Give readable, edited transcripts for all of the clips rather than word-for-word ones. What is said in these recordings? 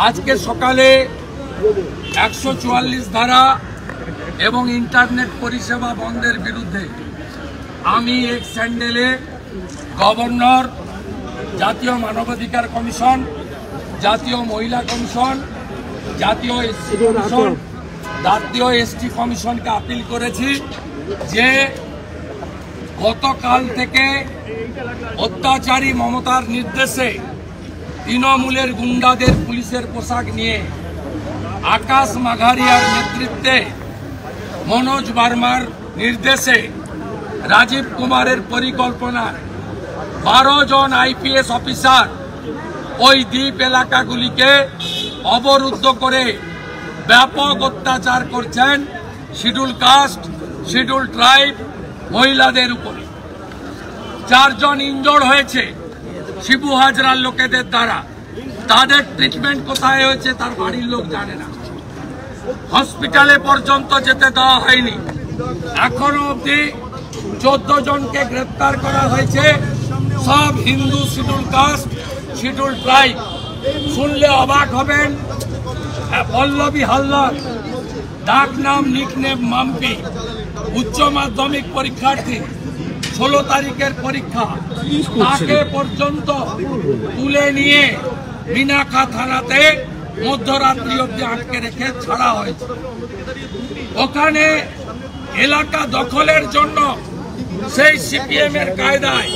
আজকে সকালে 144 ধারা এবং ইন্টারনেট পরিষেবা বন্ধের বিরুদ্ধে আমি এক স্যান্ডেলে গভর্নর, জাতীয় মানবাধিকার কমিশন, জাতীয় মহিলা কমিশন, জাতীয় এসসি কমিশন, জাতীয় এসটি কমিশনকে আপিল করেছি যে গতকাল থেকে অত্যাচারী মমতার নির্দেশে তৃণমূলের গুন্ডাদের পুলিশের পোশাক নিয়ে আকাশ মাঘারিয়ার নেতৃত্বে মনোজ বার্মার নির্দেশে রাজীব কুমারের পরিকল্পনায় 12 জন আইপিএস অফিসার ওই দ্বীপ এলাকাগুলিকে অবরুদ্ধ করে ব্যাপক অত্যাচার করছেন শিডিউল কাস্ট, শিডিউল ট্রাইব, মহিলাদের উপরে। 4 জন ইনজোর্ড হয়েছে শিবু হাজরার লোকেদের দ্বারা। তাদের ট্রিটমেন্ট কোথায় হয়েছে তার বাড়ির লোক জানে না। হসপিটালে পর্যন্ত যেতে দেওয়া হয়নি। এখনো অবধি 14 জনকে গ্রেপ্তার করা হয়েছে, সব Hindu schedule caste, schedule tribe. শুনলে অবাক হবেন, পল্লবী হালদার, ডাক নাম নিকনেম মাম্পি, উচ্চ মাধ্যমিক পরীক্ষার্থী, 16 তারিখের পরীক্ষা, তাকে পর্যন্ত তুলে নিয়ে মিনাখা থানাতে মধ্যরাত্রি অব্দি আটকে রেখে ছাড়া হয়েছে। ওখানে এলাকা দখলের জন্য সেই সিপিএম এর কায়দায়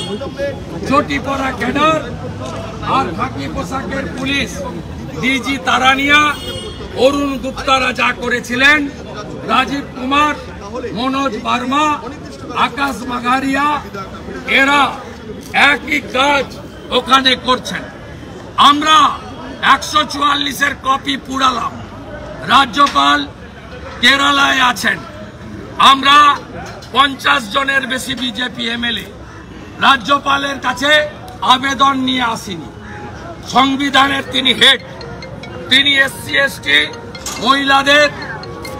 চটি পরা ক্যাডার আর খাকি পোশাকের পুলিশ, ডিজি তারানিয়া, অরুণ গুপ্তারা যা করেছিলেন, রাজীব কুমার, মনোজ বার্মা, আকাশ মাঘারিয়া, এরা একই কাজ ওখানে করছেন। আমরা 144-এর কপি পুড়ালাম। রাজ্যপাল কেরালায় আছেন। আমরা 50 জনের বেশি বিজেপি এমএলএ রাজ্যপালের কাছে আবেদন নিয়ে আসিনি। সংবিধানের তিনি হেড, তিনি এসসি এসটি মহিলাদের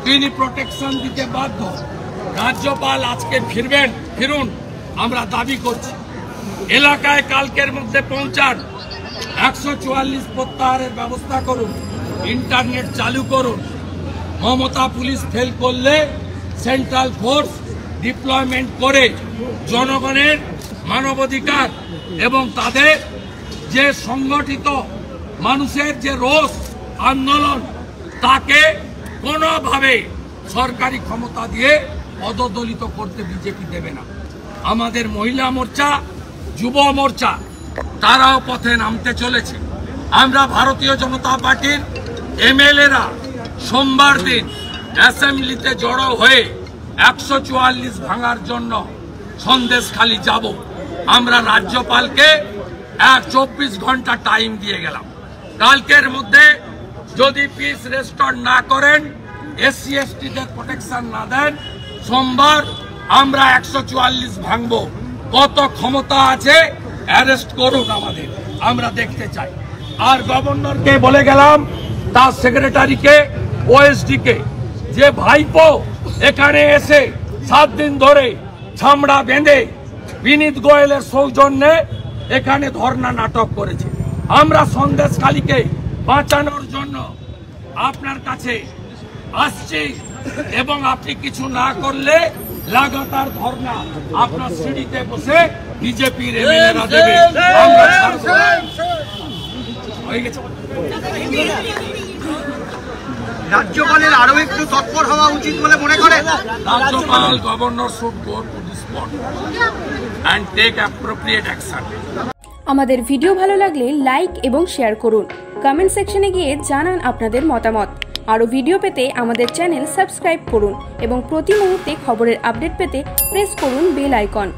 তিনি প্রোটেকশন দিতে বাধ্য। রাজ্যপাল আজকে ফিরুন আমরা দাবি করছি। এলাকায় কালকের মধ্যে পৌঁছান, 144 প্রত্যাহারের ব্যবস্থা করুন, ইন্টারনেট চালু করুন। মমতা পুলিশ ফেল করলে সেন্ট্রাল ফোর্স ডিপ্লয়মেন্ট করে জনগণের মানবাধিকার এবং তাদের যে সংগঠিত মানুষের যে রোষ আন্দোলন, তাকে কোনোভাবে সরকারি ক্ষমতা দিয়ে পদদলিত করতে বিজেপি দেবে না। আমাদের মহিলা মোর্চা, যুব মোর্চা, তারাও পথে নামতে চলেছে। আমরা ভারতীয় জনতা পার্টির এমএলএরা সোমবার দিন অ্যাসেম্বলিতে জড়ো হয়ে 144 ভাঙার জন্য সন্দেশখালি যাব। আমরা রাজ্যপালকে 24 ঘন্টা টাইম দিয়ে গেলাম। কালকের মধ্যে যদি পিস রেস্টোর না করেন, এসসি এসটিদের প্রোটেকশন না দেন, সোমবার আমরা 144 ভাঙবো। কত ক্ষমতা আছে অ্যারেস্ট করুন আমাদের, আমরা দেখতে চাই। আর গভর্নরকে বলে গেলাম, তার সেক্রেটারিকে, ওএসডি কে, যে ভাইপো এখানে এসে 7 দিন ধরে ছামড়া বেঁধে বিনীত গোয়েলের সৌজন্যে এখানে ধর্ণা নাটক করেছে। আমরা সন্দেশখালীকে বাঁচানোর জন্য আপনার কাছে আসছি এবং আপনি কিছু না করলে লাগাতার ধর্ণা আপনার সিঁড়িতে বসে বিজেপির এমএলএরা দেবে। আমরা হয়ে গেছে। রাজ্যপালের আরো একটু তৎপর হওয়া উচিত বলে মনে করেন? রাজ্যপাল, governor should go to the spot and take appropriate action. আমাদের ভিডিও ভালো লাগলে লাইক এবং শেয়ার করুন। কমেন্ট সেকশনে গিয়ে জানান আপনাদের মতামত। আরও ভিডিও পেতে আমাদের চ্যানেল সাবস্ক্রাইব করুন এবং প্রতি মুহূর্তে খবরের আপডেট পেতে প্রেস করুন বেল আইকন।